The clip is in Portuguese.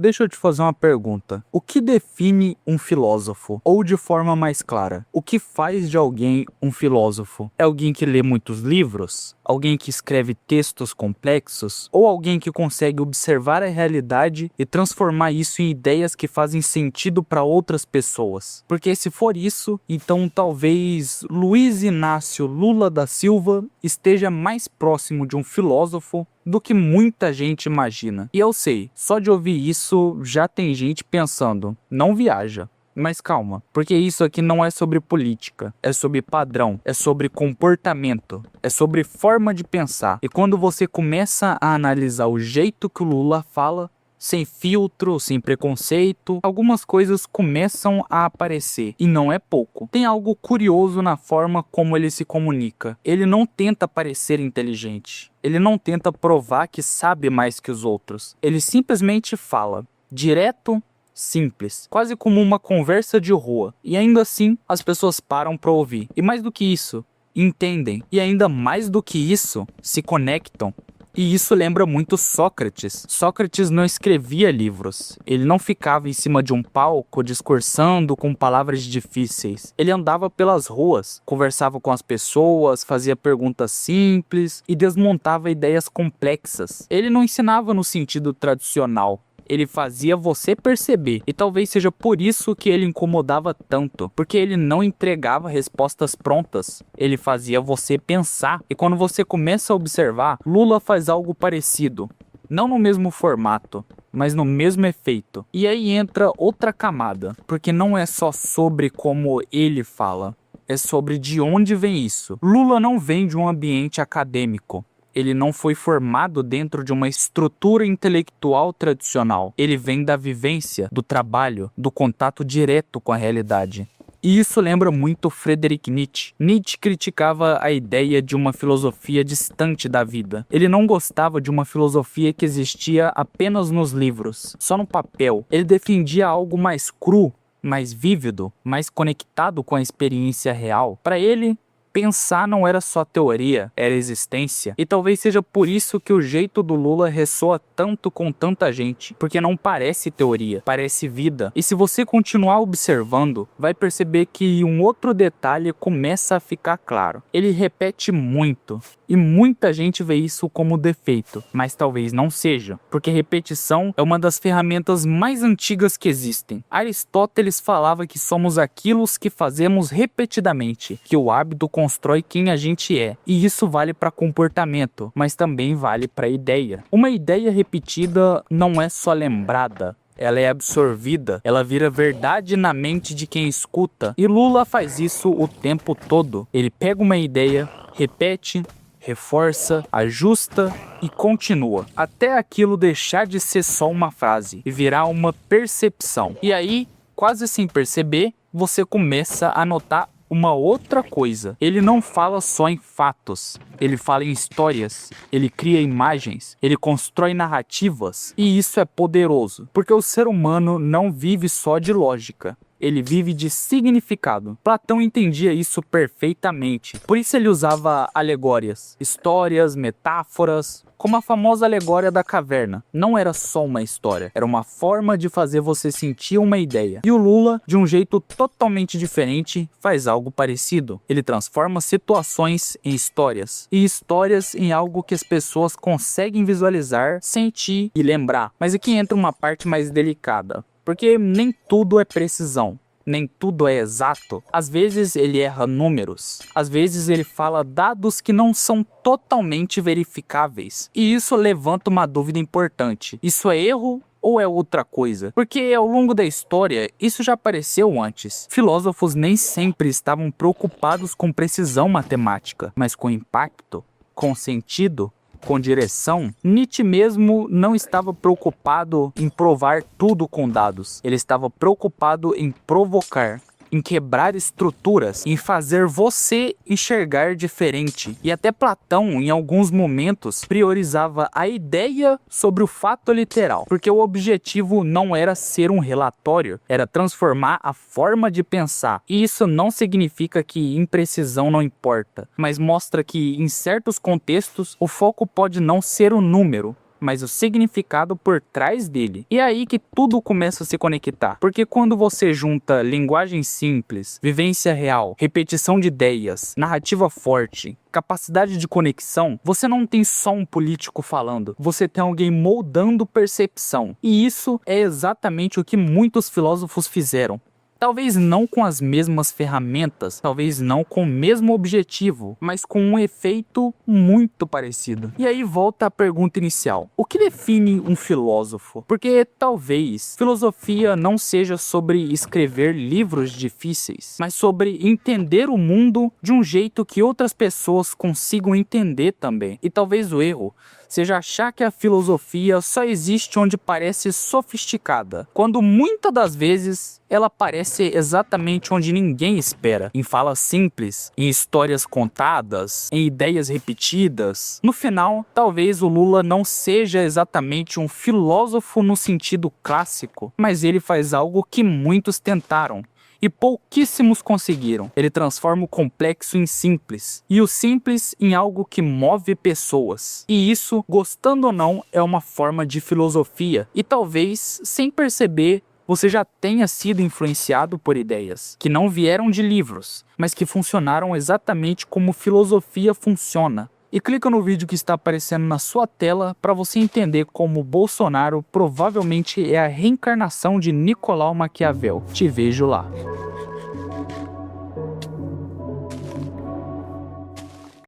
Deixa eu te fazer uma pergunta. O que define um filósofo? Ou de forma mais clara, o que faz de alguém um filósofo? É alguém que lê muitos livros? Alguém que escreve textos complexos? Ou alguém que consegue observar a realidade e transformar isso em ideias que fazem sentido para outras pessoas? Porque se for isso, então talvez Luiz Inácio Lula da Silva esteja mais próximo de um filósofo do que muita gente imagina. E eu sei, só de ouvir isso já tem gente pensando, não viaja. Mas calma, porque isso aqui não é sobre política, é sobre padrão, é sobre comportamento, é sobre forma de pensar. E quando você começa a analisar o jeito que o Lula fala, sem filtro, sem preconceito, algumas coisas começam a aparecer, e não é pouco. Tem algo curioso na forma como ele se comunica. Ele não tenta parecer inteligente, ele não tenta provar que sabe mais que os outros. Ele simplesmente fala, direto, simples, quase como uma conversa de rua, e ainda assim as pessoas param para ouvir. E mais do que isso, entendem, e ainda mais do que isso, se conectam. E isso lembra muito Sócrates. Sócrates não escrevia livros. Ele não ficava em cima de um palco discursando com palavras difíceis. Ele andava pelas ruas, conversava com as pessoas, fazia perguntas simples e desmontava ideias complexas. Ele não ensinava no sentido tradicional. Ele fazia você perceber, e talvez seja por isso que ele incomodava tanto, porque ele não entregava respostas prontas, ele fazia você pensar. E quando você começa a observar, Lula faz algo parecido, não no mesmo formato, mas no mesmo efeito. E aí entra outra camada, porque não é só sobre como ele fala, é sobre de onde vem isso. Lula não vem de um ambiente acadêmico. Ele não foi formado dentro de uma estrutura intelectual tradicional. Ele vem da vivência, do trabalho, do contato direto com a realidade. E isso lembra muito Friedrich Nietzsche. Nietzsche criticava a ideia de uma filosofia distante da vida. Ele não gostava de uma filosofia que existia apenas nos livros, só no papel. Ele defendia algo mais cru, mais vívido, mais conectado com a experiência real. Para ele, pensar não era só teoria, era existência. E talvez seja por isso que o jeito do Lula ressoa tanto com tanta gente, porque não parece teoria, parece vida. E se você continuar observando, vai perceber que um outro detalhe começa a ficar claro. Ele repete muito, e muita gente vê isso como defeito, mas talvez não seja, porque repetição é uma das ferramentas mais antigas que existem. Aristóteles falava que somos aquilo que fazemos repetidamente, que o hábito constrói quem a gente é, e isso vale para comportamento, mas também vale para ideia. Uma ideia repetida não é só lembrada, ela é absorvida, ela vira verdade na mente de quem escuta, e Lula faz isso o tempo todo. Ele pega uma ideia, repete, reforça, ajusta e continua, até aquilo deixar de ser só uma frase e virar uma percepção. E aí, quase sem perceber, você começa a notar uma outra coisa. Ele não fala só em fatos, ele fala em histórias, ele cria imagens, ele constrói narrativas, e isso é poderoso, porque o ser humano não vive só de lógica. Ele vive de significado. Platão entendia isso perfeitamente. Por isso ele usava alegórias, histórias, metáforas, como a famosa alegória da caverna. Não era só uma história, era uma forma de fazer você sentir uma ideia. E o Lula, de um jeito totalmente diferente, faz algo parecido. Ele transforma situações em histórias, e histórias em algo que as pessoas conseguem visualizar, sentir e lembrar. Mas aqui entra uma parte mais delicada, porque nem tudo é precisão, nem tudo é exato. Às vezes ele erra números, às vezes ele fala dados que não são totalmente verificáveis. E isso levanta uma dúvida importante. Isso é erro ou é outra coisa? Porque ao longo da história, isso já apareceu antes. Filósofos nem sempre estavam preocupados com precisão matemática, mas com impacto, com sentido, com direção. Nietzsche mesmo não estava preocupado em provar tudo com dados. Ele estava preocupado em provocar, em quebrar estruturas, em fazer você enxergar diferente. E até Platão, em alguns momentos, priorizava a ideia sobre o fato literal, porque o objetivo não era ser um relatório, era transformar a forma de pensar. E isso não significa que imprecisão não importa, mas mostra que, em certos contextos, o foco pode não ser o número, mas o significado por trás dele. E é aí que tudo começa a se conectar, porque quando você junta linguagem simples, vivência real, repetição de ideias, narrativa forte, capacidade de conexão, você não tem só um político falando, você tem alguém moldando percepção. E isso é exatamente o que muitos filósofos fizeram. Talvez não com as mesmas ferramentas, talvez não com o mesmo objetivo, mas com um efeito muito parecido. E aí volta a pergunta inicial: o que define um filósofo? Porque talvez filosofia não seja sobre escrever livros difíceis, mas sobre entender o mundo de um jeito que outras pessoas consigam entender também. E talvez o erro seja achar que a filosofia só existe onde parece sofisticada, quando muitas das vezes ela parece exatamente onde ninguém espera, em falas simples, em histórias contadas, em ideias repetidas. No final, talvez o Lula não seja exatamente um filósofo no sentido clássico, mas ele faz algo que muitos tentaram e pouquíssimos conseguiram. Ele transforma o complexo em simples, e o simples em algo que move pessoas. E isso, gostando ou não, é uma forma de filosofia. E talvez, sem perceber, você já tenha sido influenciado por ideias que não vieram de livros, mas que funcionaram exatamente como filosofia funciona. E clica no vídeo que está aparecendo na sua tela para você entender como Bolsonaro provavelmente é a reencarnação de Nicolau Maquiavel. Te vejo lá.